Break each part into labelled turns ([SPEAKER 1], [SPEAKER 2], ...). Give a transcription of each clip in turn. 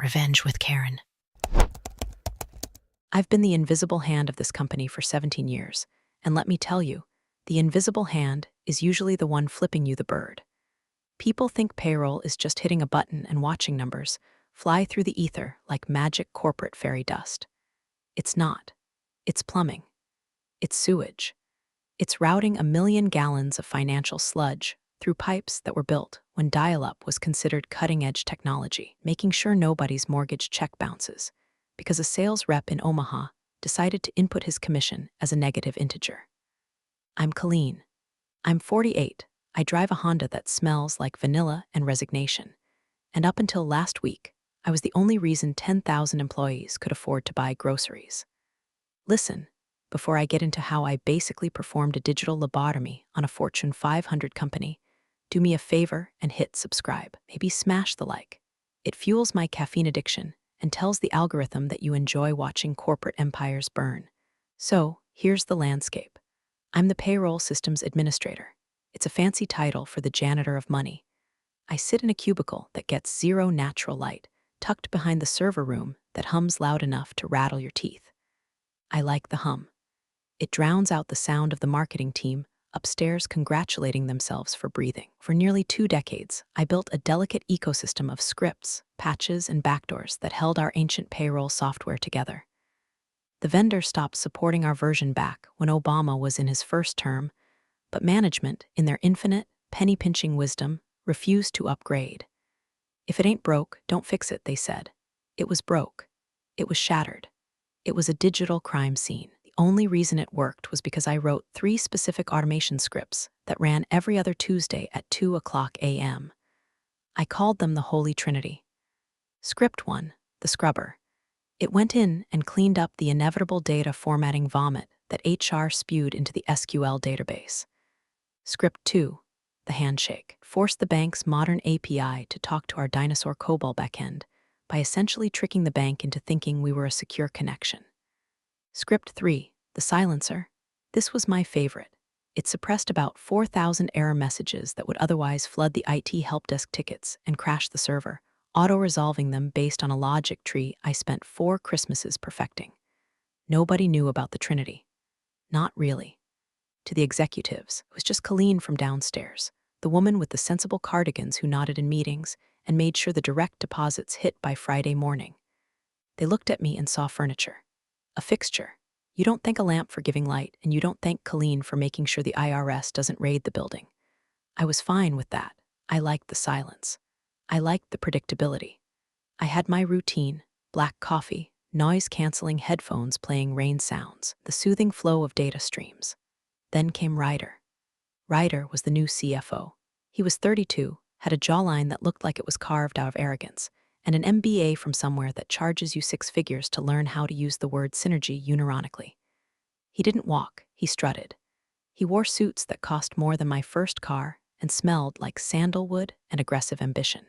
[SPEAKER 1] Revenge with Karen.
[SPEAKER 2] I've been the invisible hand of this company for 17 years, and let me tell you, the invisible hand is usually the one flipping you the bird. People think payroll is just hitting a button and watching numbers fly through the ether like magic corporate fairy dust. It's not. It's plumbing. It's sewage. It's routing 1 million gallons of financial sludge through pipes that were built when dial-up was considered cutting-edge technology, making sure nobody's mortgage check bounces, because a sales rep in Omaha decided to input his commission as a negative integer. I'm Colleen. I'm 48. I drive a Honda that smells like vanilla and resignation. And up until last week, I was the only reason 10,000 employees could afford to buy groceries. Listen, before I get into how I basically performed a digital lobotomy on a Fortune 500 company, do me a favor and hit subscribe. Maybe smash the like. It fuels my caffeine addiction and tells the algorithm that you enjoy watching corporate empires burn. So, here's the landscape. I'm the payroll systems administrator. It's a fancy title for the janitor of money. I sit in a cubicle that gets zero natural light, tucked behind the server room that hums loud enough to rattle your teeth. I like the hum. It drowns out the sound of the marketing team upstairs congratulating themselves for breathing. For nearly 2 decades, I built a delicate ecosystem of scripts, patches, and backdoors that held our ancient payroll software together. The vendor stopped supporting our version back when Obama was in his first term, but management, in their infinite, penny-pinching wisdom, refused to upgrade. If it ain't broke, don't fix it, they said. It was broke. It was shattered. It was a digital crime scene. The only reason it worked was because I wrote 3 specific automation scripts that ran every other Tuesday at 2:00 a.m. I called them the Holy Trinity. Script 1, the scrubber. It went in and cleaned up the inevitable data formatting vomit that HR spewed into the SQL database. Script 2, the handshake, forced the bank's modern API to talk to our dinosaur COBOL backend by essentially tricking the bank into thinking we were a secure connection. Script 3, the silencer. This was my favorite. It suppressed about 4,000 error messages that would otherwise flood the IT help desk tickets and crash the server, auto-resolving them based on a logic tree I spent 4 Christmases perfecting. Nobody knew about the Trinity. Not really. To the executives, it was just Colleen from downstairs, the woman with the sensible cardigans who nodded in meetings and made sure the direct deposits hit by Friday morning. They looked at me and saw furniture. A fixture. You don't thank a lamp for giving light, and you don't thank Colleen for making sure the IRS doesn't raid the building. I was fine with that. I liked the silence. I liked the predictability. I had my routine: black coffee, noise-canceling headphones playing rain sounds, the soothing flow of data streams. Then came Ryder. Ryder was the new CFO. He was 32, had a jawline that looked like it was carved out of arrogance, and an MBA from somewhere that charges you 6 figures to learn how to use the word synergy unironically. He didn't walk, he strutted. He wore suits that cost more than my first car and smelled like sandalwood and aggressive ambition.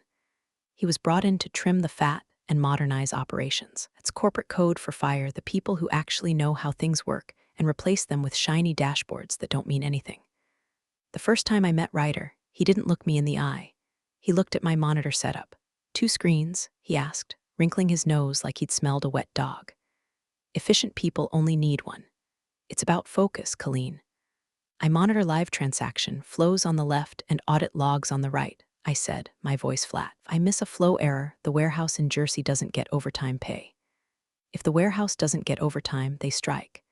[SPEAKER 2] He was brought in to trim the fat and modernize operations. It's corporate code for fire the people who actually know how things work and replace them with shiny dashboards that don't mean anything. The first time I met Ryder, he didn't look me in the eye. He looked at my monitor setup. 2 screens, he asked, wrinkling his nose like he'd smelled a wet dog. Efficient people only need one. It's about focus, Colleen. I monitor live transaction, flows on the left and audit logs on the right, I said, my voice flat. If I miss a flow error, the warehouse in Jersey doesn't get overtime pay. If the warehouse doesn't get overtime, they strike.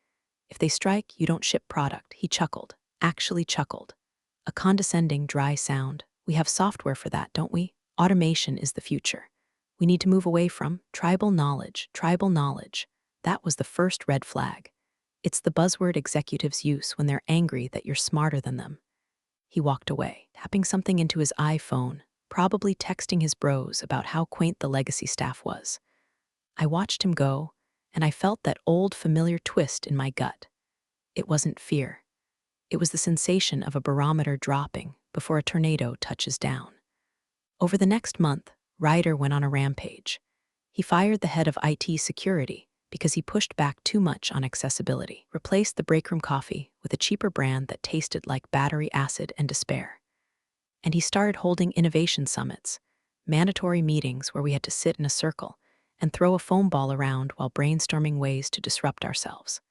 [SPEAKER 2] If they strike, you don't ship product, he chuckled, actually chuckled. A condescending, dry sound. We have software for that, don't we? Automation is the future. We need to move away from tribal knowledge, tribal knowledge. That was the first red flag. It's the buzzword executives use when they're angry that you're smarter than them. He walked away, tapping something into his iPhone, probably texting his bros about how quaint the legacy staff was. I watched him go, and I felt that old familiar twist in my gut. It wasn't fear. It was the sensation of a barometer dropping before a tornado touches down. Over the next month, Ryder went on a rampage. He fired the head of IT security because he pushed back too much on accessibility, replaced the breakroom coffee with a cheaper brand that tasted like battery acid and despair. And he started holding innovation summits, mandatory meetings where we had to sit in a circle and throw a foam ball around while brainstorming ways to disrupt ourselves.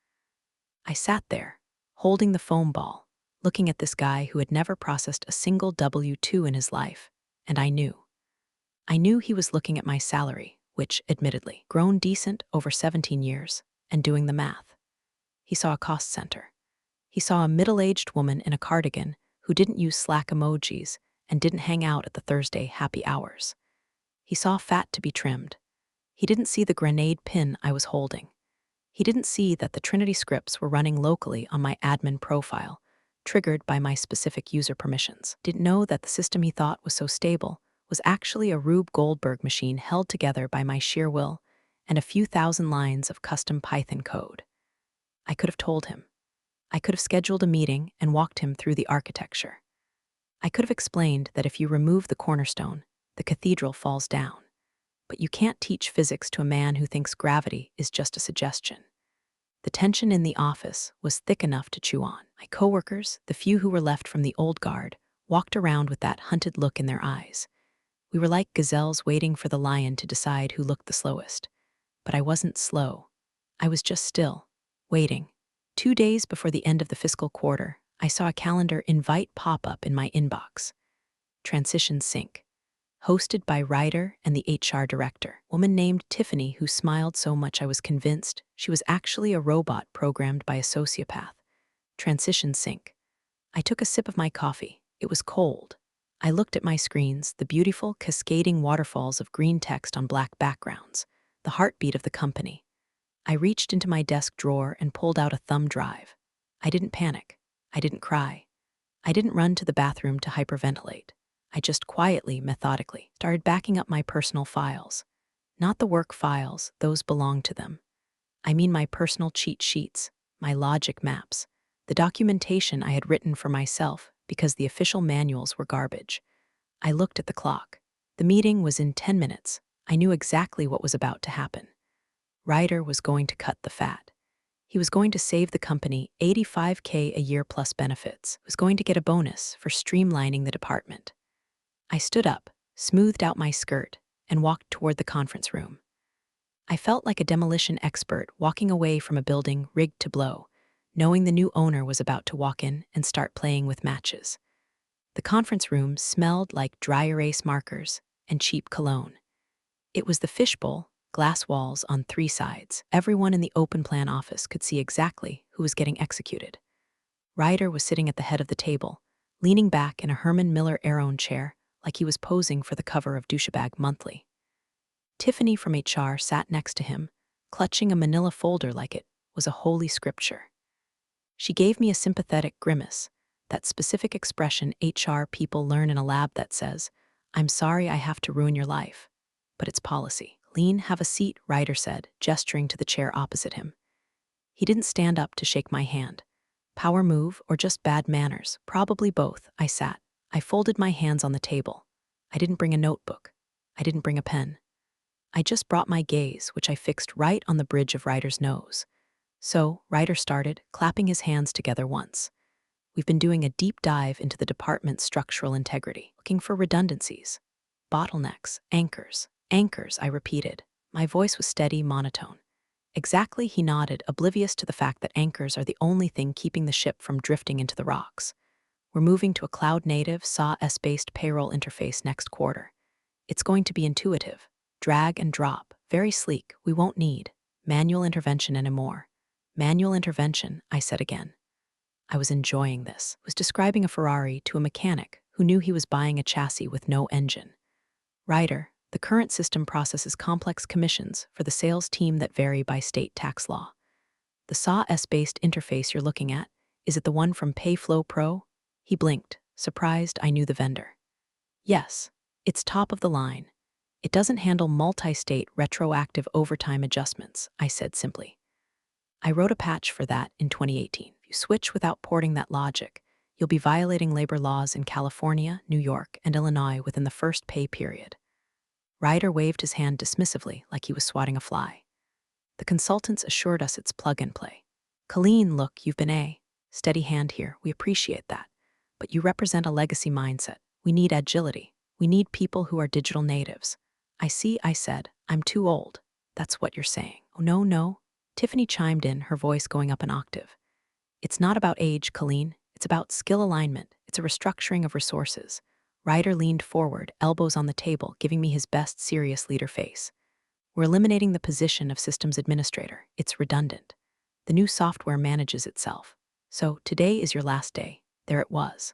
[SPEAKER 2] I sat there, holding the foam ball, looking at this guy who had never processed a single W-2 in his life, and I knew. I knew he was looking at my salary, which, admittedly, grown decent over 17 years, and doing the math. He saw a cost center. He saw a middle-aged woman in a cardigan who didn't use Slack emojis and didn't hang out at the Thursday happy hours. He saw fat to be trimmed. He didn't see the grenade pin I was holding. He didn't see that the Trinity scripts were running locally on my admin profile, triggered by my specific user permissions. Didn't know that the system he thought was so stable was actually a Rube Goldberg machine held together by my sheer will and a few thousand lines of custom Python code. I could have told him. I could have scheduled a meeting and walked him through the architecture. I could have explained that if you remove the cornerstone, the cathedral falls down. But you can't teach physics to a man who thinks gravity is just a suggestion. The tension in the office was thick enough to chew on. My coworkers, the few who were left from the old guard, walked around with that hunted look in their eyes. We were like gazelles waiting for the lion to decide who looked the slowest. But I wasn't slow. I was just still, waiting. 2 days before the end of the fiscal quarter, I saw a calendar invite pop up in my inbox. Transition Sync. Hosted by Ryder and the HR director, a woman named Tiffany who smiled so much I was convinced she was actually a robot programmed by a sociopath. Transition Sync. I took a sip of my coffee. It was cold. I looked at my screens, the beautiful, cascading waterfalls of green text on black backgrounds, the heartbeat of the company. I reached into my desk drawer and pulled out a thumb drive. I didn't panic. I didn't cry. I didn't run to the bathroom to hyperventilate. I just quietly, methodically, started backing up my personal files. Not the work files, those belong to them. I mean my personal cheat sheets, my logic maps, the documentation I had written for myself because the official manuals were garbage. I looked at the clock. The meeting was in 10 minutes. I knew exactly what was about to happen. Ryder was going to cut the fat. He was going to save the company $85K a year plus benefits. He was going to get a bonus for streamlining the department. I stood up, smoothed out my skirt, and walked toward the conference room. I felt like a demolition expert walking away from a building rigged to blow, knowing the new owner was about to walk in and start playing with matches. The conference room smelled like dry erase markers and cheap cologne. It was the fishbowl, glass walls on 3 sides. Everyone in the open plan office could see exactly who was getting executed. Ryder was sitting at the head of the table, leaning back in a Herman Miller Aeron chair, like he was posing for the cover of Douchebag Monthly. Tiffany from HR sat next to him, clutching a manila folder like it was a holy scripture. She gave me a sympathetic grimace, that specific expression HR people learn in a lab that says, "I'm sorry I have to ruin your life, but it's policy." "Lean, have a seat," Ryder said, gesturing to the chair opposite him. He didn't stand up to shake my hand. Power move or just bad manners? Probably both. I sat. I folded my hands on the table. I didn't bring a notebook. I didn't bring a pen. I just brought my gaze, which I fixed right on the bridge of Ryder's nose. So, Ryder started, clapping his hands together once. We've been doing a deep dive into the department's structural integrity, looking for redundancies, bottlenecks, anchors. Anchors, I repeated. My voice was steady, monotone. Exactly, he nodded, oblivious to the fact that anchors are the only thing keeping the ship from drifting into the rocks. We're moving to a cloud-native, SaaS-based payroll interface next quarter. It's going to be intuitive, drag and drop, very sleek. We won't need manual intervention anymore. Manual intervention, I said again. I was enjoying this. I was describing a Ferrari to a mechanic who knew he was buying a chassis with no engine. Ryder, the current system processes complex commissions for the sales team that vary by state tax law. The SaaS-based interface you're looking at, is it the one from Payflow Pro? He blinked, surprised I knew the vendor. Yes, it's top of the line. It doesn't handle multi-state retroactive overtime adjustments, I said simply. I wrote a patch for that in 2018. If you switch without porting that logic, you'll be violating labor laws in California, New York, and Illinois within the first pay period. Ryder waved his hand dismissively like he was swatting a fly. The consultants assured us it's plug and play. Colleen, look, you've been a steady hand here. We appreciate that. But you represent a legacy mindset. We need agility. We need people who are digital natives. I see, I said. I'm too old. That's what you're saying. Oh, no, no. Tiffany chimed in, her voice going up an octave. It's not about age, Colleen. It's about skill alignment. It's a restructuring of resources. Ryder leaned forward, elbows on the table, giving me his best serious leader face. We're eliminating the position of systems administrator. It's redundant. The new software manages itself. So today is your last day. There it was.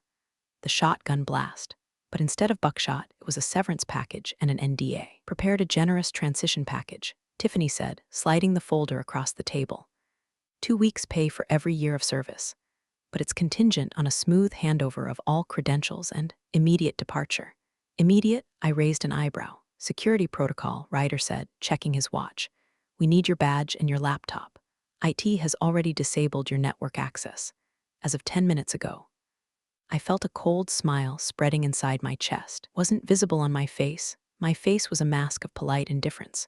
[SPEAKER 2] The shotgun blast. But instead of buckshot, it was a severance package and an NDA. Prepared a generous transition package, Tiffany said, sliding the folder across the table. 2 weeks' pay for every year of service. But it's contingent on a smooth handover of all credentials and immediate departure. Immediate? I raised an eyebrow. Security protocol, Ryder said, checking his watch. We need your badge and your laptop. IT has already disabled your network access. As of 10 minutes ago. I felt a cold smile spreading inside my chest. Wasn't visible on my face. My face was a mask of polite indifference.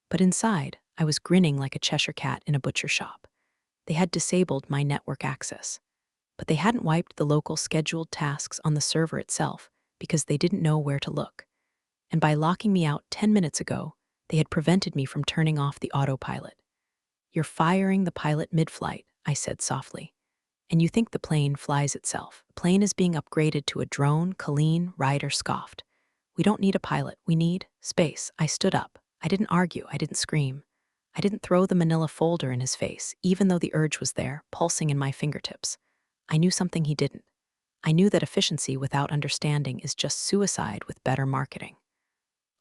[SPEAKER 2] But inside, I was grinning like a Cheshire cat in a butcher shop. They had disabled my network access. But they hadn't wiped the local scheduled tasks on the server itself because they didn't know where to look. And by locking me out 10 minutes ago, they had prevented me from turning off the autopilot. You're firing the pilot mid-flight, I said softly. And you think the plane flies itself. The plane is being upgraded to a drone, Colleen, Ryder scoffed. We don't need a pilot, we need space. I stood up. I didn't argue, I didn't scream. I didn't throw the manila folder in his face, even though the urge was there, pulsing in my fingertips. I knew something he didn't. I knew that efficiency without understanding is just suicide with better marketing.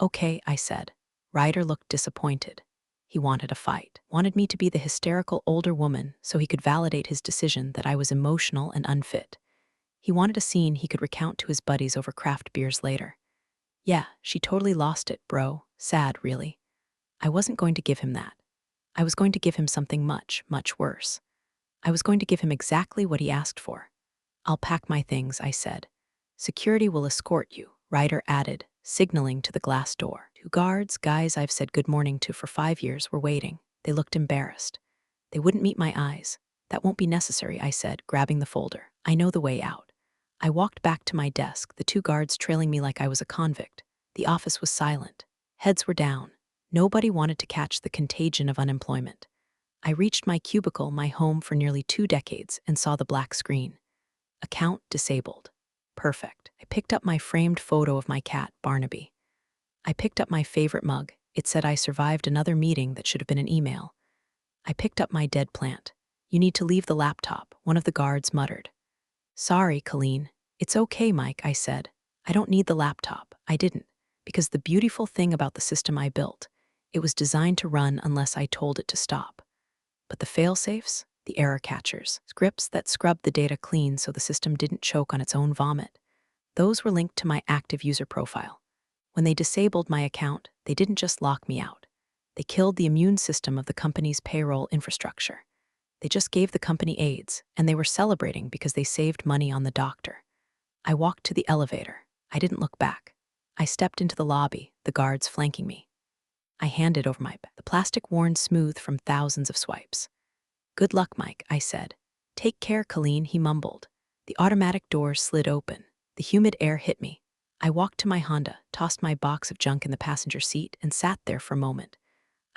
[SPEAKER 2] Okay, I said. Ryder looked disappointed. He wanted a fight, wanted me to be the hysterical older woman so he could validate his decision that I was emotional and unfit. He wanted a scene he could recount to his buddies over craft beers later. Yeah, she totally lost it, bro. Sad, really. I wasn't going to give him that. I was going to give him something much, much worse. I was going to give him exactly what he asked for. I'll pack my things, I said. Security will escort you, Ryder added, signaling to the glass door. 2 guards, guys I've said good morning to for 5 years, were waiting. They looked embarrassed. They wouldn't meet my eyes. That won't be necessary, I said, grabbing the folder. I know the way out. I walked back to my desk, the 2 guards trailing me like I was a convict. The office was silent. Heads were down. Nobody wanted to catch the contagion of unemployment. I reached my cubicle, my home for nearly 2 decades, and saw the black screen. Account disabled. Perfect. I picked up my framed photo of my cat, Barnaby. I picked up my favorite mug. It said I survived another meeting that should have been an email. I picked up my dead plant. You need to leave the laptop, one of the guards muttered. Sorry, Colleen. It's okay, Mike, I said. I don't need the laptop. I didn't. Because the beautiful thing about the system I built, it was designed to run unless I told it to stop. But the fail-safes, the error catchers, scripts that scrubbed the data clean so the system didn't choke on its own vomit, those were linked to my active user profile. When they disabled my account, they didn't just lock me out. They killed the immune system of the company's payroll infrastructure. They just gave the company AIDS, and they were celebrating because they saved money on the doctor. I walked to the elevator. I didn't look back. I stepped into the lobby, the guards flanking me. I handed over my bag, the plastic worn smooth from thousands of swipes. Good luck, Mike, I said. Take care, Colleen, he mumbled. The automatic doors slid open. The humid air hit me. I walked to my Honda, tossed my box of junk in the passenger seat, and sat there for a moment.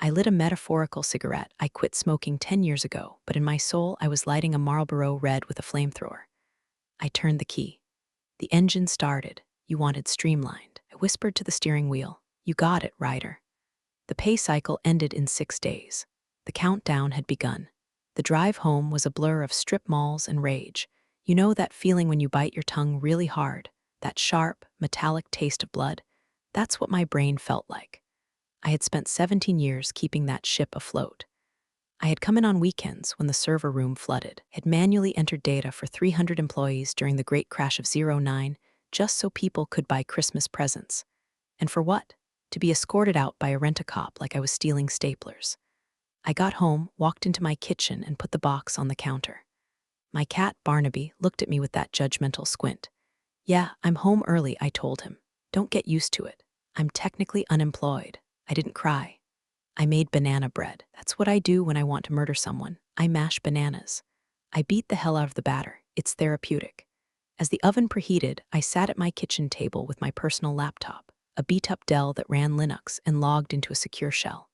[SPEAKER 2] I lit a metaphorical cigarette. I quit smoking 10 years ago, but in my soul I was lighting a Marlboro Red with a flamethrower. I turned the key. The engine started. You wanted streamlined. I whispered to the steering wheel. You got it, Ryder. The pay cycle ended in 6 days. The countdown had begun. The drive home was a blur of strip malls and rage. You know that feeling when you bite your tongue really hard, that sharp, metallic taste of blood? That's what my brain felt like. I had spent 17 years keeping that ship afloat. I had come in on weekends when the server room flooded, had manually entered data for 300 employees during the great crash of '09, just so people could buy Christmas presents. And for what? To be escorted out by a rent-a-cop like I was stealing staplers. I got home, walked into my kitchen, and put the box on the counter. My cat, Barnaby, looked at me with that judgmental squint. Yeah, I'm home early, I told him. Don't get used to it. I'm technically unemployed. I didn't cry. I made banana bread. That's what I do when I want to murder someone. I mash bananas. I beat the hell out of the batter. It's therapeutic. As the oven preheated, I sat at my kitchen table with my personal laptop, a beat-up Dell that ran Linux and logged into a secure shell.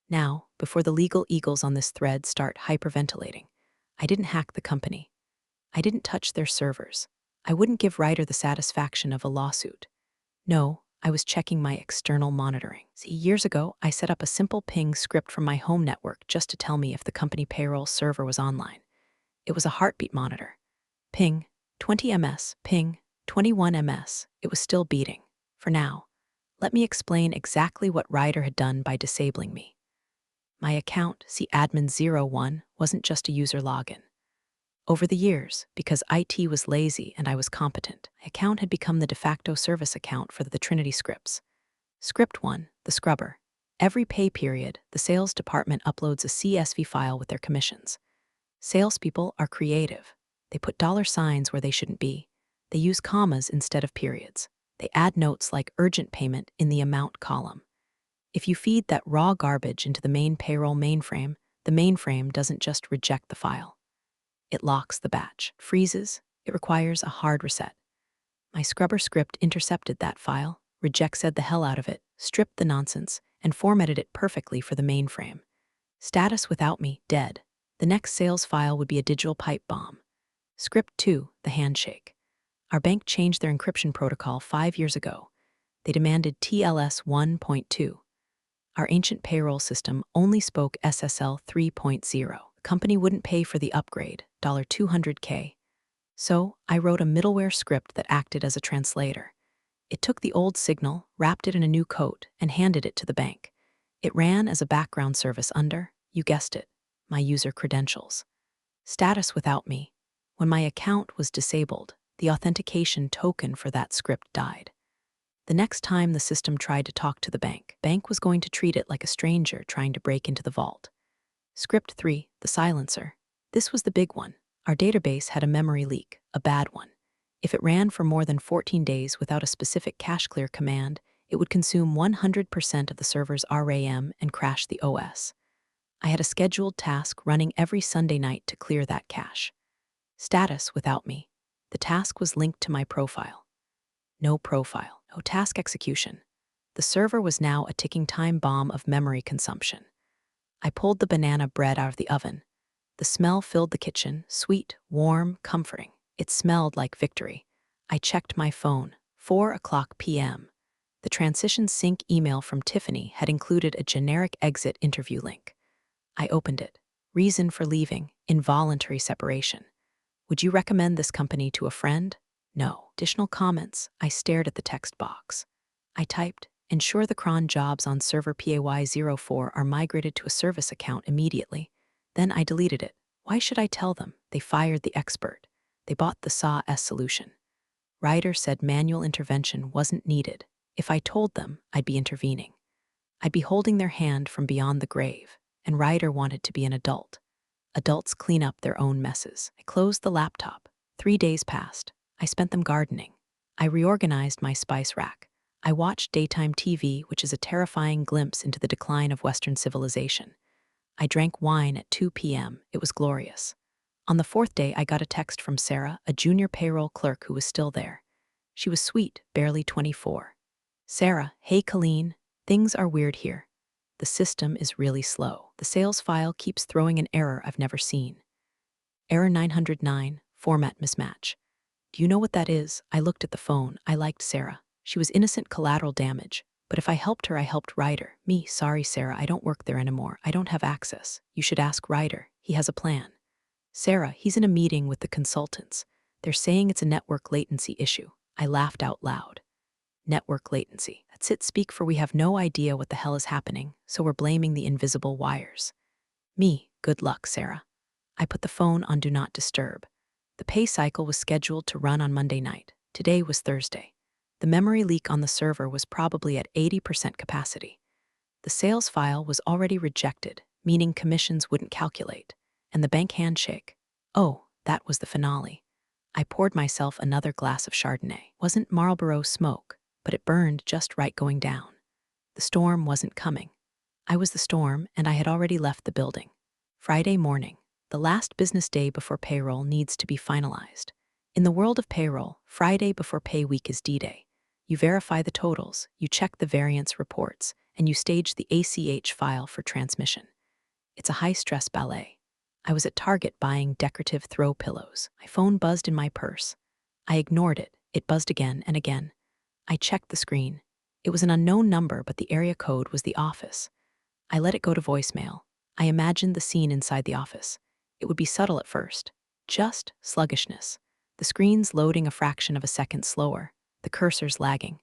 [SPEAKER 2] Now, before the legal eagles on this thread start hyperventilating, I didn't hack the company. I didn't touch their servers. I wouldn't give Ryder the satisfaction of a lawsuit. No, I was checking my external monitoring. See, years ago, I set up a simple ping script from my home network just to tell me if the company payroll server was online. It was a heartbeat monitor. Ping, 20 ms, ping, 21 ms. It was still beating. For now, let me explain exactly what Ryder had done by disabling me. My account, see admin01, wasn't just a user login. Over the years, because IT was lazy and I was competent, my account had become the de facto service account for the Trinity scripts. Script 1, the scrubber. Every pay period, the sales department uploads a CSV file with their commissions. Salespeople are creative. They put $signs where they shouldn't be. They use commas instead of periods. They add notes like urgent payment in the amount column. If you feed that raw garbage into the main payroll mainframe, the mainframe doesn't just reject the file. It locks the batch, freezes, it requires a hard reset. My scrubber script intercepted that file, rejected the hell out of it, stripped the nonsense, and formatted it perfectly for the mainframe. Status without me, dead. The next sales file would be a digital pipe bomb. Script 2, the handshake. Our bank changed their encryption protocol 5 years ago. They demanded TLS 1.2. Our ancient payroll system only spoke SSL 3.0. The company wouldn't pay for the upgrade, $200K. So I wrote a middleware script that acted as a translator. It took the old signal, wrapped it in a new coat, and handed it to the bank. It ran as a background service under, you guessed it, my user credentials. Status without me. When my account was disabled, the authentication token for that script died. The next time the system tried to talk to the bank was going to treat it like a stranger trying to break into the vault. Script 3, the silencer. This was the big one. Our database had a memory leak, a bad one. If it ran for more than 14 days without a specific cache clear command, it would consume 100% of the server's RAM and crash the OS. I had a scheduled task running every Sunday night to clear that cache. Status without me. The task was linked to my profile. No profile, no task execution. The server was now a ticking time bomb of memory consumption. I pulled the banana bread out of the oven. The smell filled the kitchen, sweet, warm, comforting. It smelled like victory. I checked my phone, 4:00 p.m. The transition sync email from Tiffany had included a generic exit interview link. I opened it. Reason for leaving, involuntary separation. Would you recommend this company to a friend? No. Additional comments. I stared at the text box. I typed, ensure the cron jobs on server PAY04 are migrated to a service account immediately. Then I deleted it. Why should I tell them? They fired the expert. They bought the SAW solution. Ryder said manual intervention wasn't needed. If I told them, I'd be intervening. I'd be holding their hand from beyond the grave, and Ryder wanted to be an adult. Adults clean up their own messes. I closed the laptop. 3 days passed. I spent them gardening. I reorganized my spice rack. I watched daytime TV, which is a terrifying glimpse into the decline of Western civilization. I drank wine at 2 p.m. It was glorious. On the 4th day, I got a text from Sarah, a junior payroll clerk who was still there. She was sweet, barely 24. Sarah, hey Colleen, things are weird here. The system is really slow. The sales file keeps throwing an error I've never seen. Error 909, format mismatch. Do you know what that is? I looked at the phone. I liked Sarah. She was innocent collateral damage. But if I helped her, I helped Ryder. Me, sorry Sarah, I don't work there anymore. I don't have access. You should ask Ryder. He has a plan. Sarah, he's in a meeting with the consultants. They're saying it's a network latency issue. I laughed out loud. Network latency. That's it, speak for we have no idea what the hell is happening, so we're blaming the invisible wires. Me, good luck, Sarah. I put the phone on Do Not Disturb. The pay cycle was scheduled to run on Monday night. Today was Thursday. The memory leak on the server was probably at 80% capacity. The sales file was already rejected, meaning commissions wouldn't calculate. And the bank handshake. Oh, that was the finale. I poured myself another glass of Chardonnay. Wasn't Marlboro smoke, but it burned just right going down. The storm wasn't coming. I was the storm, and I had already left the building. Friday morning. The last business day before payroll needs to be finalized. In the world of payroll, Friday before pay week is D-Day. You verify the totals, you check the variance reports, and you stage the ACH file for transmission. It's a high-stress ballet. I was at Target buying decorative throw pillows. My phone buzzed in my purse. I ignored it. It buzzed again and again. I checked the screen. It was an unknown number, but the area code was the office. I let it go to voicemail. I imagined the scene inside the office. It would be subtle at first. Just sluggishness. The screen's loading a fraction of a second slower. The cursor's lagging.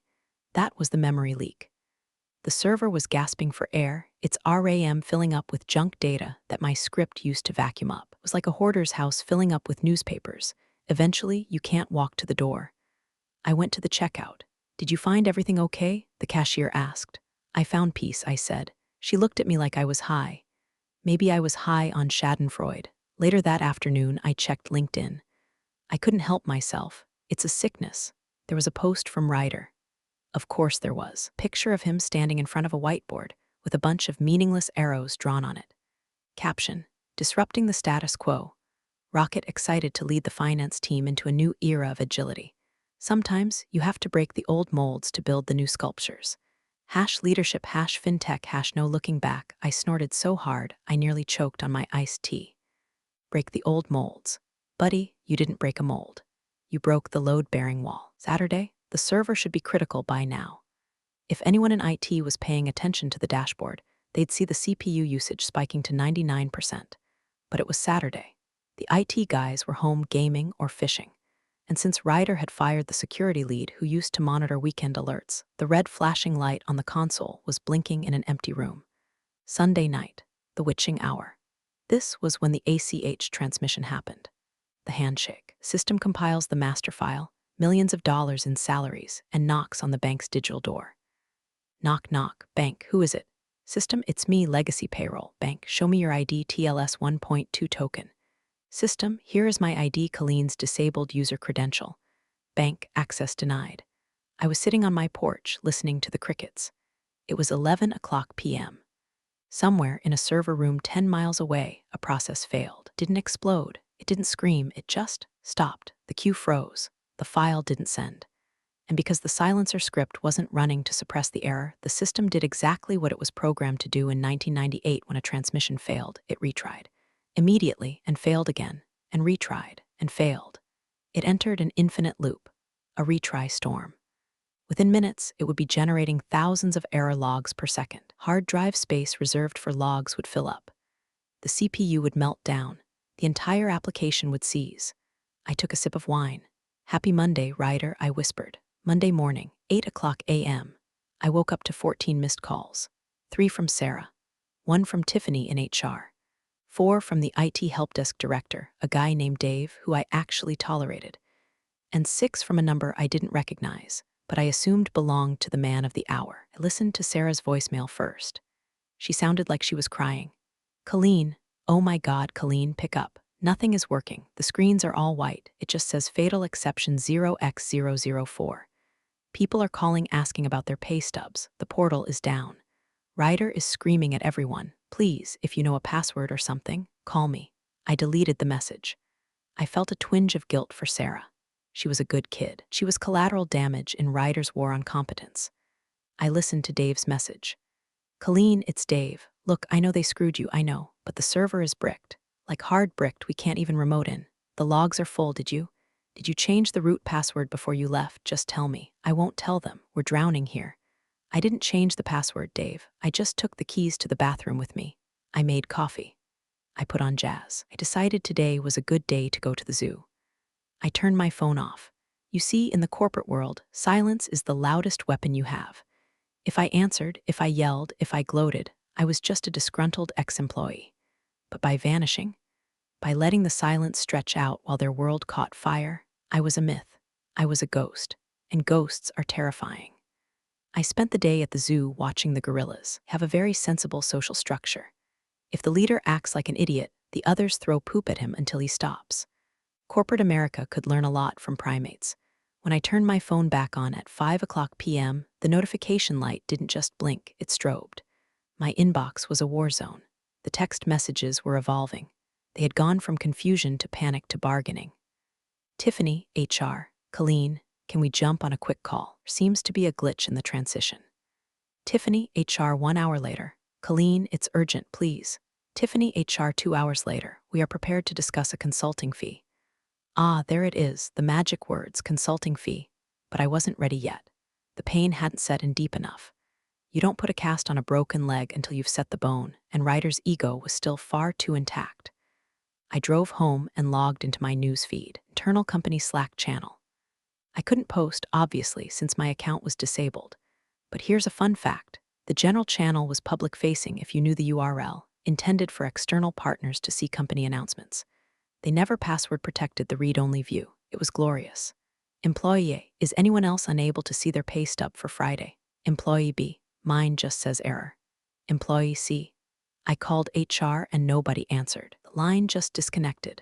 [SPEAKER 2] That was the memory leak. The server was gasping for air, its RAM filling up with junk data that my script used to vacuum up. It was like a hoarder's house filling up with newspapers. Eventually, you can't walk to the door. I went to the checkout. "Did you find everything okay?" the cashier asked. "I found peace," I said. She looked at me like I was high. Maybe I was high on Schadenfreude. Later that afternoon, I checked LinkedIn. I couldn't help myself. It's a sickness. There was a post from Ryder. Of course there was. Picture of him standing in front of a whiteboard with a bunch of meaningless arrows drawn on it. Caption: "Disrupting the status quo. Rocket excited to lead the finance team into a new era of agility. Sometimes you have to break the old molds to build the new sculptures." #leadership #fintech #no looking back. I snorted so hard I nearly choked on my iced tea. Break the old molds. Buddy, you didn't break a mold. You broke the load-bearing wall. Saturday, the server should be critical by now. If anyone in IT was paying attention to the dashboard, they'd see the CPU usage spiking to 99%. But it was Saturday. The IT guys were home gaming or fishing. And since Ryder had fired the security lead who used to monitor weekend alerts, the red flashing light on the console was blinking in an empty room. Sunday night, the witching hour. This was when the ACH transmission happened. The handshake. System compiles the master file, millions of dollars in salaries, and knocks on the bank's digital door. Knock, knock. Bank, who is it? System, it's me, Legacy Payroll. Bank, show me your ID TLS 1.2 token. System, here is my ID Colleen's disabled user credential. Bank, access denied. I was sitting on my porch listening to the crickets. It was 11 p.m. Somewhere in a server room 10 miles away, a process failed. Didn't explode. It didn't scream. It just stopped. The queue froze. The file didn't send. And because the silencer script wasn't running to suppress the error, the system did exactly what it was programmed to do in 1998 when a transmission failed. It retried. Immediately, and failed again, and retried, and failed. It entered an infinite loop, a retry storm. Within minutes, it would be generating thousands of error logs per second. Hard drive space reserved for logs would fill up. The CPU would melt down. The entire application would seize. I took a sip of wine. "Happy Monday, Ryder," I whispered. Monday morning, 8 a.m. I woke up to 14 missed calls. 3 from Sarah. 1 from Tiffany in HR. 4 from the IT help desk director, a guy named Dave who I actually tolerated. And 6 from a number I didn't recognize, but I assumed belonged to the man of the hour. I listened to Sarah's voicemail first. She sounded like she was crying. "Colleen, oh my God, Colleen, pick up. Nothing is working. The screens are all white. It just says fatal exception 0x004. People are calling asking about their pay stubs. The portal is down. Ryder is screaming at everyone. Please, if you know a password or something, call me." I deleted the message. I felt a twinge of guilt for Sarah. She was a good kid. She was collateral damage in Ryder's war on competence. I listened to Dave's message. "Colleen, it's Dave. Look, I know they screwed you, I know, but the server is bricked. Like hard bricked, we can't even remote in. The logs are full, did you change the root password before you left? Just tell me. I won't tell them. We're drowning here." "I didn't change the password, Dave. I just took the keys to the bathroom with me. I made coffee. I put on jazz. I decided today was a good day to go to the zoo." I turned my phone off. You see, in the corporate world, silence is the loudest weapon you have. If I answered, if I yelled, if I gloated, I was just a disgruntled ex-employee. But by vanishing, by letting the silence stretch out while their world caught fire, I was a myth. I was a ghost. And ghosts are terrifying. I spent the day at the zoo watching the gorillas have a very sensible social structure. If the leader acts like an idiot, the others throw poop at him until he stops. Corporate America could learn a lot from primates. When I turned my phone back on at 5 p.m., the notification light didn't just blink, it strobed. My inbox was a war zone. The text messages were evolving. They had gone from confusion to panic to bargaining. "Tiffany, HR, Colleen, can we jump on a quick call? Seems to be a glitch in the transition." Tiffany, HR 1 hour later. Colleen, it's urgent, please. Tiffany, HR 2 hours later. We are prepared to discuss a consulting fee. Ah, there it is, the magic words, consulting fee. But I wasn't ready yet. The pain hadn't set in deep enough. You don't put a cast on a broken leg until you've set the bone, and Ryder's ego was still far too intact. I drove home and logged into my news feed, internal company Slack channel. I couldn't post, obviously, since my account was disabled. But here's a fun fact. The general channel was public-facing if you knew the URL, intended for external partners to see company announcements. They never password-protected the read-only view. It was glorious. Employee A, is anyone else unable to see their pay stub for Friday? Employee B, mine just says error. Employee C, I called HR and nobody answered. The line just disconnected.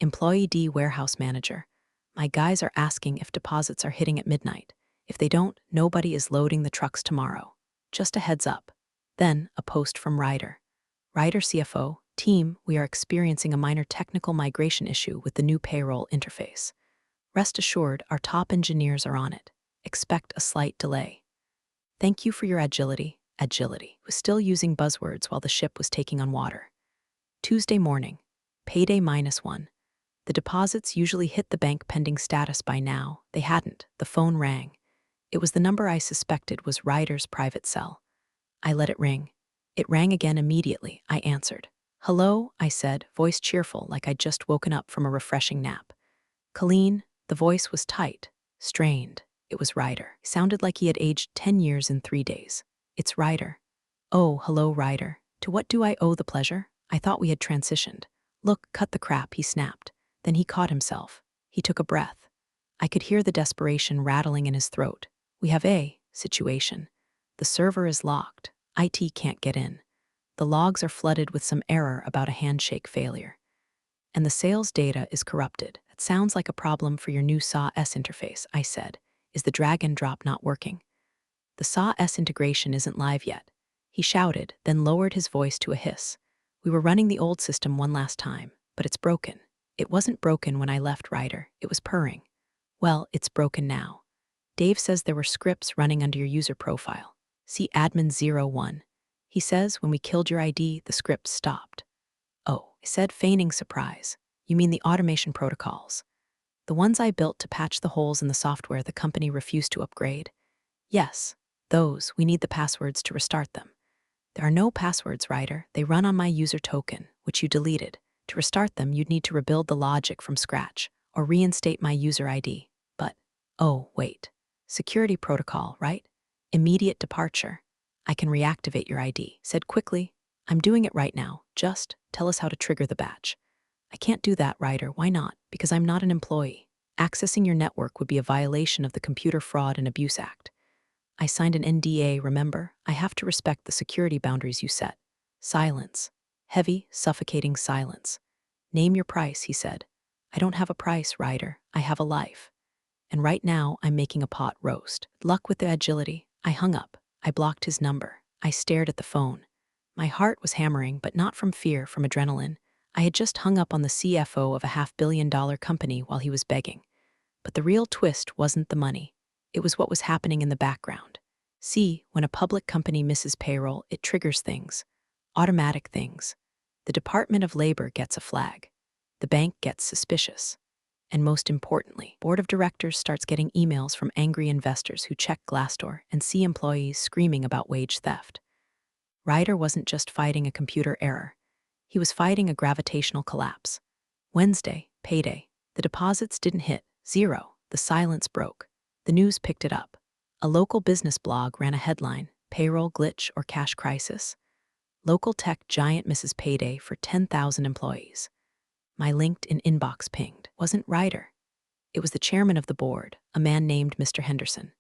[SPEAKER 2] Employee D, warehouse manager. My guys are asking if deposits are hitting at midnight. If they don't, nobody is loading the trucks tomorrow. Just a heads up. Then, a post from Ryder. Ryder CFO, team, we are experiencing a minor technical migration issue with the new payroll interface. Rest assured, our top engineers are on it. Expect a slight delay. Thank you for your agility. Agility was still using buzzwords while the ship was taking on water. Tuesday morning, payday -1. The deposits usually hit the bank pending status by now. They hadn't. The phone rang. It was the number I suspected was Ryder's private cell. I let it ring. It rang again immediately. I answered. Hello, I said, voice cheerful like I'd just woken up from a refreshing nap. Colleen, the voice was tight, strained. It was Ryder. He sounded like he had aged 10 years in 3 days. It's Ryder. Oh, hello, Ryder. To what do I owe the pleasure? I thought we had transitioned. Look, cut the crap, he snapped. Then he caught himself. He took a breath. I could hear the desperation rattling in his throat. We have a situation. The server is locked. IT can't get in. The logs are flooded with some error about a handshake failure. And the sales data is corrupted. That sounds like a problem for your new SAW-S interface, I said. Is the drag and drop not working? The SAW-S integration isn't live yet. He shouted, then lowered his voice to a hiss. We were running the old system one last time, but it's broken. It wasn't broken when I left Ryder. It was purring. Well, it's broken now. Dave says there were scripts running under your user profile. See admin01. He says when we killed your ID, the scripts stopped. Oh, I said, feigning surprise. You mean the automation protocols? The ones I built to patch the holes in the software the company refused to upgrade? Yes, those. We need the passwords to restart them. There are no passwords, Ryder. They run on my user token, which you deleted. To restart them, you'd need to rebuild the logic from scratch, or reinstate my user ID. But, oh, wait. Security protocol, right? Immediate departure. I can reactivate your ID. Said quickly, I'm doing it right now. Just tell us how to trigger the batch. I can't do that, Ryder. Why not? Because I'm not an employee. Accessing your network would be a violation of the Computer Fraud and Abuse Act. I signed an NDA, remember? I have to respect the security boundaries you set. Silence. Heavy, suffocating silence. Name your price, he said. I don't have a price, Ryder. I have a life. And right now, I'm making a pot roast. Luck with the agility. I hung up. I blocked his number. I stared at the phone. My heart was hammering, but not from fear, from adrenaline. I had just hung up on the CFO of a $500 million company while he was begging. But the real twist wasn't the money. It was what was happening in the background. See, when a public company misses payroll, it triggers things. Automatic things. The Department of Labor gets a flag. The bank gets suspicious. And most importantly, board of directors starts getting emails from angry investors who check Glassdoor and see employees screaming about wage theft. Ryder wasn't just fighting a computer error. He was fighting a gravitational collapse. Wednesday, payday. The deposits didn't hit. 0. The silence broke. The news picked it up. A local business blog ran a headline, Payroll Glitch or Cash Crisis. Local tech giant misses payday for 10,000 employees. My LinkedIn inbox pinged. Wasn't Ryder. It was the chairman of the board, a man named Mr. Henderson.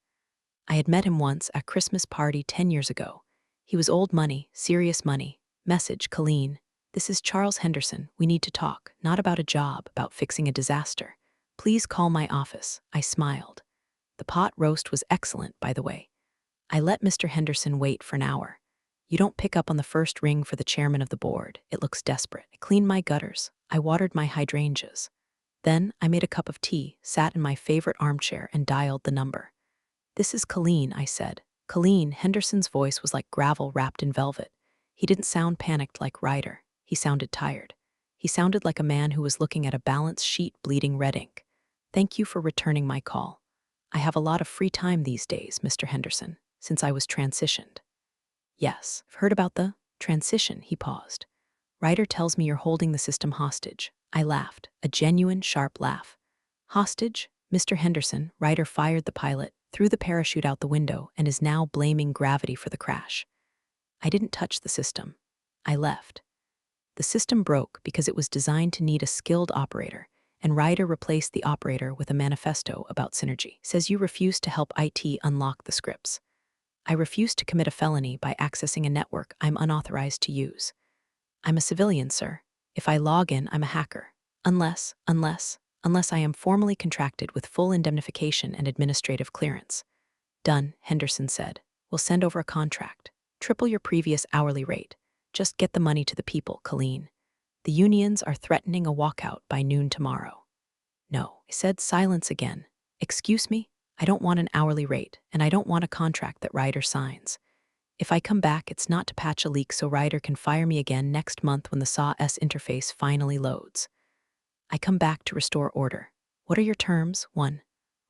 [SPEAKER 2] I had met him once at a Christmas party 10 years ago. He was old money, serious money. Message, Colleen. This is Charles Henderson. We need to talk, not about a job, about fixing a disaster. Please call my office. I smiled. The pot roast was excellent, by the way. I let Mr. Henderson wait for an hour. You don't pick up on the first ring for the chairman of the board. It looks desperate. I cleaned my gutters. I watered my hydrangeas. Then I made a cup of tea, sat in my favorite armchair, and dialed the number. This is Colleen, I said. Colleen, Henderson's voice was like gravel wrapped in velvet. He didn't sound panicked like Ryder. He sounded tired. He sounded like a man who was looking at a balance sheet bleeding red ink. Thank you for returning my call. I have a lot of free time these days, Mr. Henderson, since I was transitioned. Yes, I've heard about the transition, he paused. Ryder tells me you're holding the system hostage. I laughed, a genuine, sharp laugh. Hostage? Mr. Henderson, Ryder fired the pilot, threw the parachute out the window, and is now blaming gravity for the crash. I didn't touch the system. I left. The system broke because it was designed to need a skilled operator, and Ryder replaced the operator with a manifesto about synergy. Says you refuse to help IT unlock the scripts. I refuse to commit a felony by accessing a network I'm unauthorized to use. I'm a civilian, sir. If I log in, I'm a hacker. Unless I am formally contracted with full indemnification and administrative clearance. Done, Henderson said. We'll send over a contract. Triple your previous hourly rate. Just get the money to the people, Colleen. The unions are threatening a walkout by noon tomorrow. No, I said. Silence again. Excuse me? I don't want an hourly rate, and I don't want a contract that Ryder signs. If I come back, it's not to patch a leak so Ryder can fire me again next month when the SAW interface finally loads. I come back to restore order. What are your terms? 1.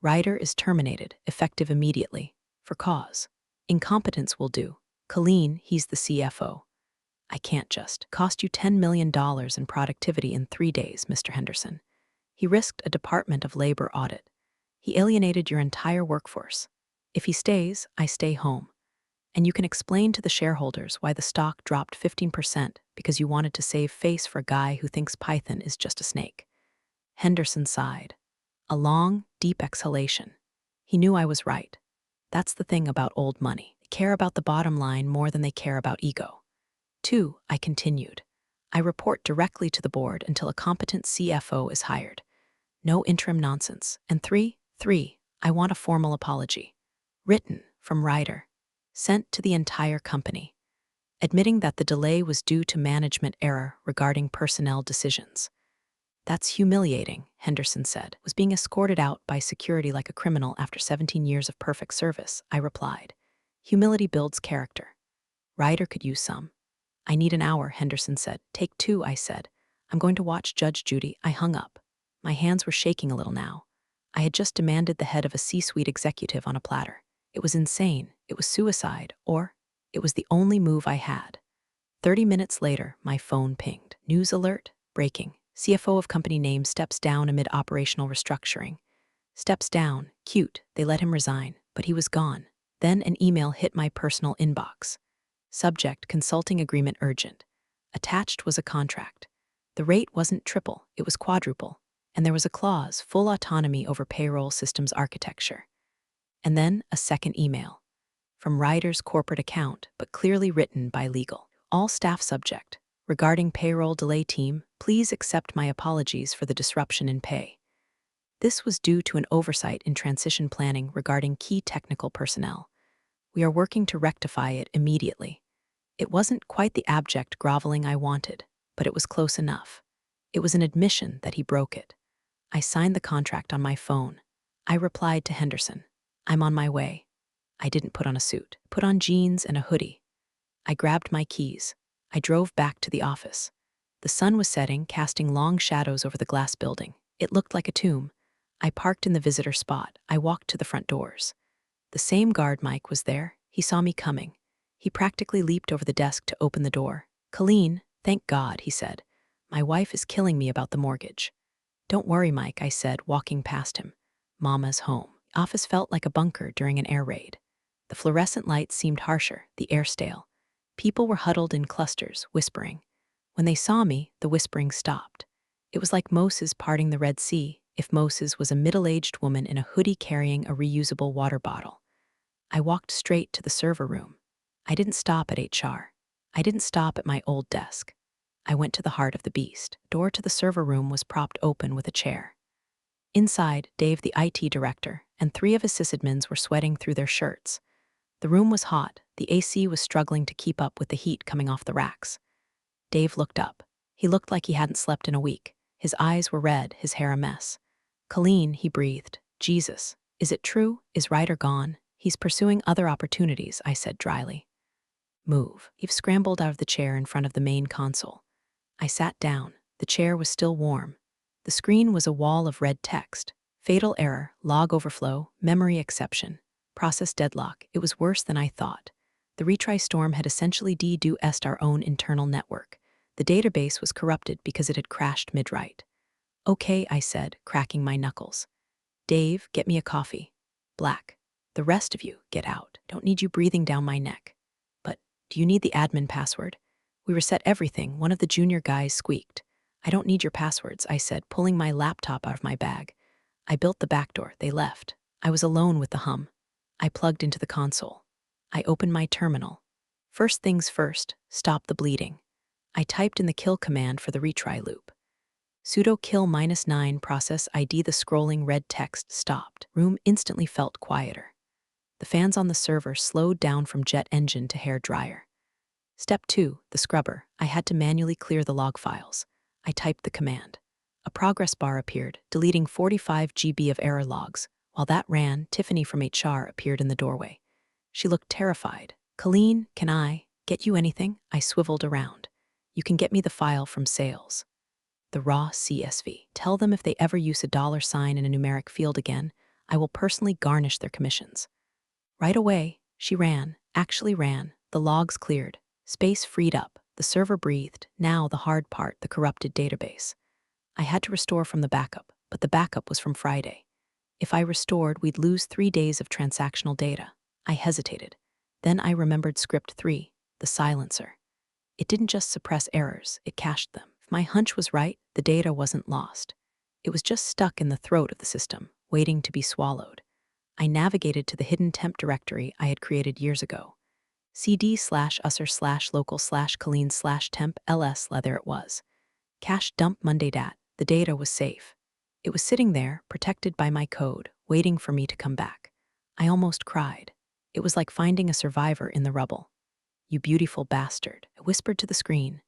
[SPEAKER 2] Ryder is terminated, effective immediately. For cause. Incompetence will do. Colleen, he's the CFO. I can't just cost you $10 million in productivity in 3 days, Mr. Henderson. He risked a Department of Labor audit. He alienated your entire workforce. If he stays, I stay home. And you can explain to the shareholders why the stock dropped 15% because you wanted to save face for a guy who thinks Python is just a snake. Henderson sighed. A long, deep exhalation. He knew I was right. That's the thing about old money. They care about the bottom line more than they care about ego. 2, I continued. I report directly to the board until a competent CFO is hired. No interim nonsense. And 3, I want a formal apology. Written, from Ryder. Sent to the entire company. Admitting that the delay was due to management error regarding personnel decisions. That's humiliating, Henderson said. Was being escorted out by security like a criminal after 17 years of perfect service, I replied. Humility builds character. Ryder could use some. I need an hour, Henderson said. Take 2, I said. I'm going to watch Judge Judy. I hung up. My hands were shaking a little now. I had just demanded the head of a C-suite executive on a platter. It was insane. It was suicide. Or it was the only move I had. 30 minutes later, my phone pinged. News alert. Breaking. CFO of company name steps down amid operational restructuring. Steps down. Cute. They let him resign. But he was gone. Then an email hit my personal inbox. Subject, consulting agreement urgent. Attached was a contract. The rate wasn't triple, it was quadruple. And there was a clause, full autonomy over payroll systems architecture. And then a second email. From Ryder's corporate account, but clearly written by legal. All staff subject. Regarding payroll delay team, please accept my apologies for the disruption in pay. This was due to an oversight in transition planning regarding key technical personnel. We are working to rectify it immediately. It wasn't quite the abject groveling I wanted, but it was close enough. It was an admission that he broke it. I signed the contract on my phone. I replied to Henderson. I'm on my way. I didn't put on a suit. Put on jeans and a hoodie. I grabbed my keys. I drove back to the office. The sun was setting, casting long shadows over the glass building. It looked like a tomb. I parked in the visitor spot. I walked to the front doors. The same guard, Mike, was there. He saw me coming. He practically leaped over the desk to open the door. Colleen, thank God, he said. My wife is killing me about the mortgage. Don't worry, Mike, I said, walking past him. Mama's home. The office felt like a bunker during an air raid. The fluorescent lights seemed harsher, the air stale. People were huddled in clusters, whispering. When they saw me, the whispering stopped. It was like Moses parting the Red Sea, if Moses was a middle-aged woman in a hoodie carrying a reusable water bottle. I walked straight to the server room. I didn't stop at HR. I didn't stop at my old desk. I went to the heart of the beast. Door to the server room was propped open with a chair. Inside, Dave, the IT director, and 3 of his sysadmins were sweating through their shirts. The room was hot. The AC was struggling to keep up with the heat coming off the racks. Dave looked up. He looked like he hadn't slept in a week. His eyes were red, his hair a mess. Colleen, he breathed. Jesus, is it true? Is Ryder gone? He's pursuing other opportunities, I said dryly. Move. Eve scrambled out of the chair in front of the main console. I sat down. The chair was still warm. The screen was a wall of red text. Fatal error, log overflow, memory exception, process deadlock. It was worse than I thought. The retry storm had essentially DDoSed our own internal network. The database was corrupted because it had crashed mid-write. Okay, I said, cracking my knuckles. Dave, get me a coffee. Black. The rest of you, get out. Don't need you breathing down my neck. But, do you need the admin password? We reset everything, one of the junior guys squeaked. I don't need your passwords, I said, pulling my laptop out of my bag. I built the backdoor, they left. I was alone with the hum. I plugged into the console. I opened my terminal. First things first, stop the bleeding. I typed in the kill command for the retry loop. Sudo kill -9 process ID. The scrolling red text stopped. Room instantly felt quieter. The fans on the server slowed down from jet engine to hair dryer. Step 2, the scrubber. I had to manually clear the log files. I typed the command. A progress bar appeared, deleting 45 GB of error logs. While that ran, Tiffany from HR appeared in the doorway. She looked terrified. Colleen, can I get you anything? I swiveled around. You can get me the file from sales. The raw CSV. Tell them if they ever use a $sign in a numeric field again, I will personally garnish their commissions. Right away, she ran, actually ran. The logs cleared. Space freed up. The server breathed. Now the hard part, the corrupted database. I had to restore from the backup, but the backup was from Friday. If I restored, we'd lose 3 days of transactional data. I hesitated. Then I remembered script 3, the silencer. It didn't just suppress errors, it cached them. If my hunch was right, the data wasn't lost. It was just stuck in the throat of the system, waiting to be swallowed. I navigated to the hidden temp directory I had created years ago. cd/usr/local/colleen/temp ls. There it was. Cache dump Monday dat. The data was safe. It was sitting there, protected by my code, waiting for me to come back. I almost cried. It was like finding a survivor in the rubble. You beautiful bastard, I whispered to the screen.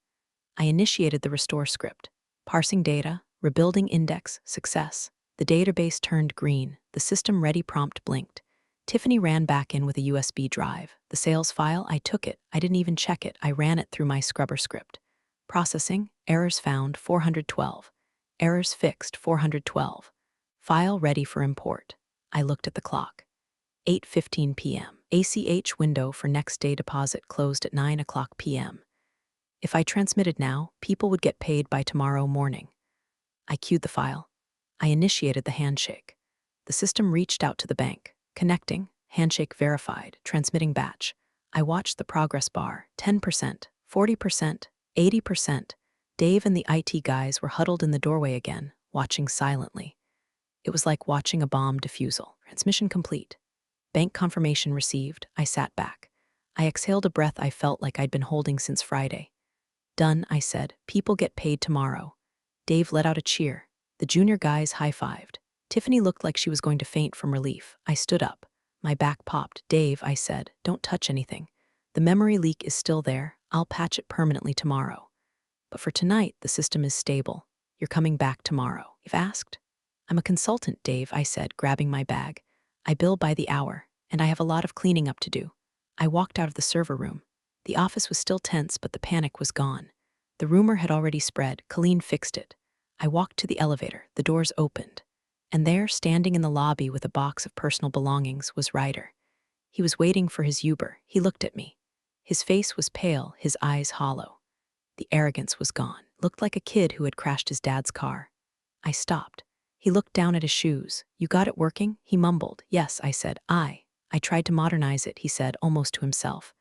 [SPEAKER 2] I initiated the restore script. Parsing data, rebuilding index, success. The database turned green. The system ready prompt blinked. Tiffany ran back in with a USB drive. The sales file, I took it. I didn't even check it. I ran it through my scrubber script. Processing, errors found 412. Errors fixed 412. File ready for import. I looked at the clock. 8:15 p.m. ACH window for next day deposit closed at 9:00 p.m. If I transmitted now, people would get paid by tomorrow morning. I queued the file. I initiated the handshake. The system reached out to the bank. Connecting, handshake verified, transmitting batch. I watched the progress bar, 10%, 40%, 80%. Dave and the IT guys were huddled in the doorway again, watching silently. It was like watching a bomb defusal. Transmission complete. Bank confirmation received. I sat back. I exhaled a breath I felt like I'd been holding since Friday. Done, I said. People get paid tomorrow. Dave let out a cheer. The junior guys high-fived. Tiffany looked like she was going to faint from relief. I stood up. My back popped. Dave, I said, don't touch anything. The memory leak is still there. I'll patch it permanently tomorrow. But for tonight, the system is stable. You're coming back tomorrow. You've asked? I'm a consultant, Dave, I said, grabbing my bag. I bill by the hour, and I have a lot of cleaning up to do. I walked out of the server room. The office was still tense, but the panic was gone. The rumor had already spread. Colleen fixed it. I walked to the elevator. The doors opened. And there, standing in the lobby with a box of personal belongings, was Ryder. He was waiting for his Uber. He looked at me. His face was pale, his eyes hollow. The arrogance was gone. Looked like a kid who had crashed his dad's car. I stopped. He looked down at his shoes. You got it working? He mumbled. Yes, I said. I tried to modernize it, he said, almost to himself.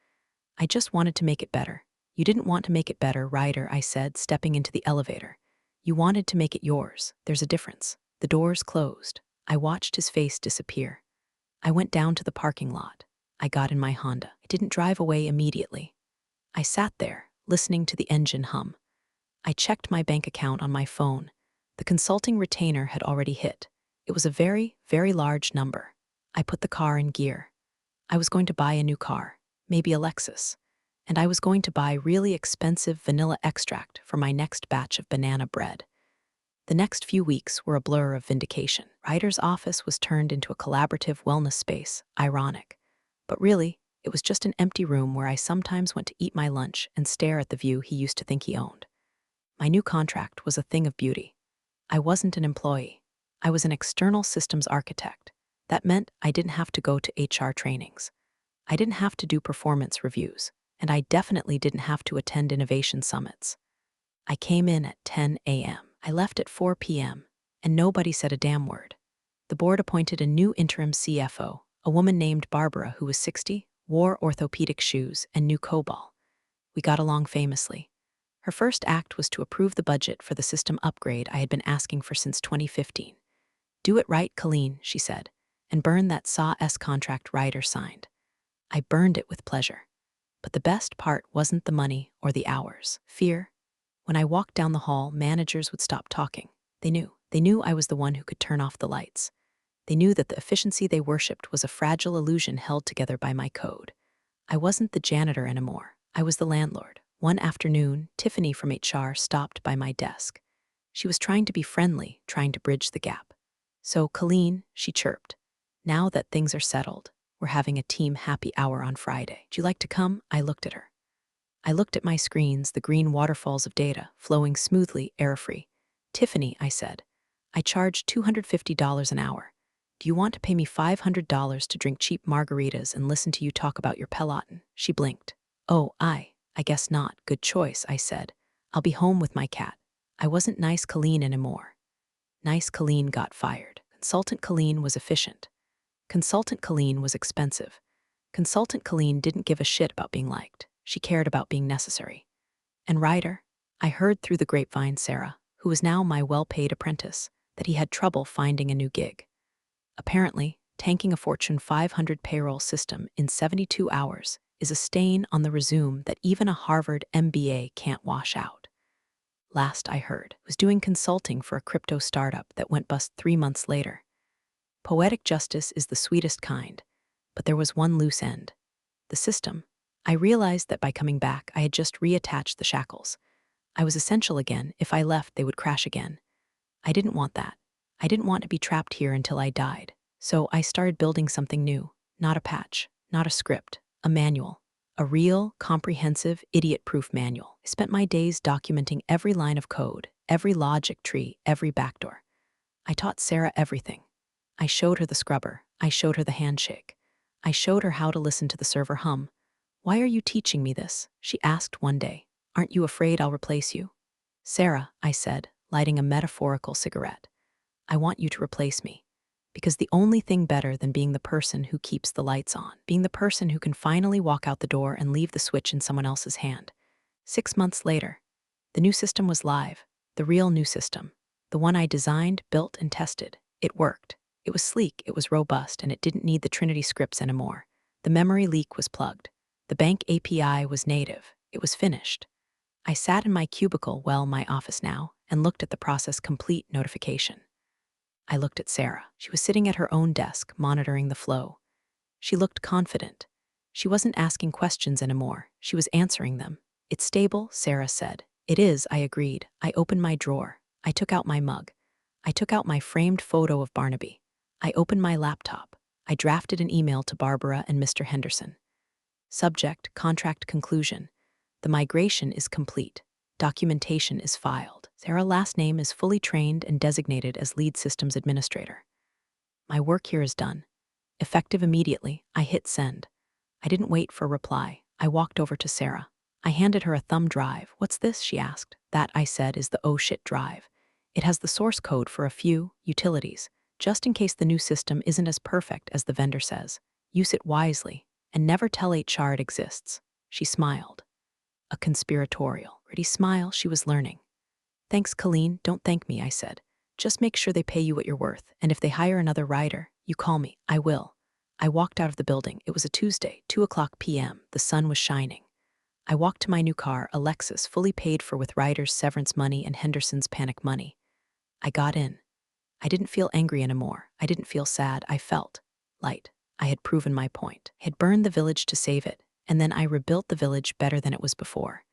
[SPEAKER 2] I just wanted to make it better. You didn't want to make it better, Ryder, I said, stepping into the elevator. You wanted to make it yours. There's a difference. The doors closed. I watched his face disappear. I went down to the parking lot. I got in my Honda. I didn't drive away immediately. I sat there, listening to the engine hum. I checked my bank account on my phone. The consulting retainer had already hit. It was a very, very large number. I put the car in gear. I was going to buy a new car, maybe a Lexus. And I was going to buy really expensive vanilla extract for my next batch of banana bread. The next few weeks were a blur of vindication. Ryder's office was turned into a collaborative wellness space. Ironic. But really, it was just an empty room where I sometimes went to eat my lunch and stare at the view he used to think he owned. My new contract was a thing of beauty. I wasn't an employee. I was an external systems architect. That meant I didn't have to go to HR trainings. I didn't have to do performance reviews, and I definitely didn't have to attend innovation summits. I came in at 10 a.m. I left at 4 p.m., and nobody said a damn word. The board appointed a new interim CFO, a woman named Barbara who was 60, wore orthopedic shoes, and knew COBOL. We got along famously. Her first act was to approve the budget for the system upgrade I had been asking for since 2015. "Do it right, Colleen," she said, "and burn that SAW contract Ryder signed." I burned it with pleasure. But the best part wasn't the money or the hours. Fear. When I walked down the hall, managers would stop talking. They knew. They knew I was the one who could turn off the lights. They knew that the efficiency they worshipped was a fragile illusion held together by my code. I wasn't the janitor anymore. I was the landlord. One afternoon, Tiffany from HR stopped by my desk. She was trying to be friendly, trying to bridge the gap. "So, Colleen," she chirped, "now that things are settled, we're having a team happy hour on Friday. Do you like to come?" I looked at her. I looked at my screens, the green waterfalls of data, flowing smoothly, error-free. "Tiffany," I said, "I charge $250 an hour. Do you want to pay me $500 to drink cheap margaritas and listen to you talk about your Peloton?" She blinked. "Oh, I guess not. Good choice," I said. "I'll be home with my cat." I wasn't nice Colleen anymore. Nice Colleen got fired. Consultant Colleen was efficient. Consultant Colleen was expensive. Consultant Colleen didn't give a shit about being liked. She cared about being necessary. And Ryder, I heard through the grapevine Sarah, who was now my well-paid apprentice, that he had trouble finding a new gig. Apparently, tanking a Fortune 500 payroll system in 72 hours is a stain on the resume that even a Harvard MBA can't wash out. Last I heard, was doing consulting for a crypto startup that went bust 3 months later. Poetic justice is the sweetest kind, but there was one loose end. The system. I realized that by coming back, I had just reattached the shackles. I was essential again. If I left, they would crash again. I didn't want that. I didn't want to be trapped here until I died. So I started building something new. Not a patch, not a script, a manual. A real, comprehensive, idiot-proof manual. I spent my days documenting every line of code, every logic tree, every backdoor. I taught Sarah everything. I showed her the scrubber. I showed her the handshake. I showed her how to listen to the server hum. "Why are you teaching me this?" she asked one day. "Aren't you afraid I'll replace you?" "Sarah," I said, lighting a metaphorical cigarette, "I want you to replace me. Because the only thing better than being the person who keeps the lights on, being the person who can finally walk out the door and leave the switch in someone else's hand." 6 months later, the new system was live, the real new system, the one I designed, built, and tested. It worked. It was sleek, it was robust, and it didn't need the Trinity scripts anymore. The memory leak was plugged. The bank API was native. It was finished. I sat in my cubicle, well, my office now, and looked at the process complete notification. I looked at Sarah. She was sitting at her own desk, monitoring the flow. She looked confident. She wasn't asking questions anymore. She was answering them. "It's stable," Sarah said. "It is," I agreed. I opened my drawer. I took out my mug. I took out my framed photo of Barnaby. I opened my laptop. I drafted an email to Barbara and Mr. Henderson. Subject, contract conclusion. The migration is complete. Documentation is filed. Sarah's last name is fully trained and designated as lead systems administrator. My work here is done. Effective immediately, I hit send. I didn't wait for a reply. I walked over to Sarah. I handed her a thumb drive. "What's this?" she asked. "That," I said, "is the oh shit drive. It has the source code for a few utilities, just in case the new system isn't as perfect as the vendor says. Use it wisely, and never tell HR it exists." She smiled. A conspiratorial, pretty smile. She was learning. "Thanks, Colleen. Don't thank me," I said. "Just make sure they pay you what you're worth, and if they hire another rider, you call me. I will." I walked out of the building. It was a Tuesday, 2:00 p.m. The sun was shining. I walked to my new car, a Lexus, fully paid for with Ryder's severance money and Henderson's panic money. I got in. I didn't feel angry anymore. I didn't feel sad. I felt light. I had proven my point. I had burned the village to save it, and then I rebuilt the village better than it was before.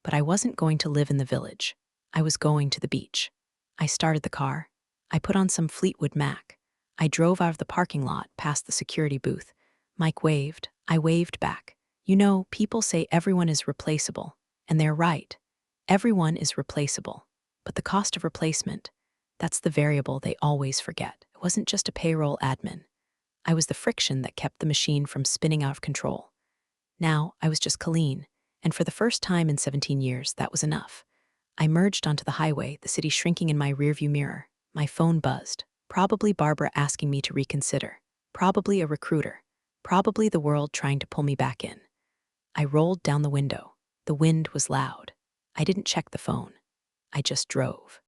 [SPEAKER 2] But I wasn't going to live in the village. I was going to the beach. I started the car. I put on some Fleetwood Mac. I drove out of the parking lot past the security booth. Mike waved. I waved back. You know, people say everyone is replaceable, and they're right. Everyone is replaceable. But the cost of replacement, that's the variable they always forget. It wasn't just a payroll admin. I was the friction that kept the machine from spinning out of control. Now, I was just Colleen, and for the first time in 17 years, that was enough. I merged onto the highway, the city shrinking in my rearview mirror. My phone buzzed. Probably Barbara asking me to reconsider. Probably a recruiter. Probably the world trying to pull me back in. I rolled down the window. The wind was loud. I didn't check the phone. I just drove.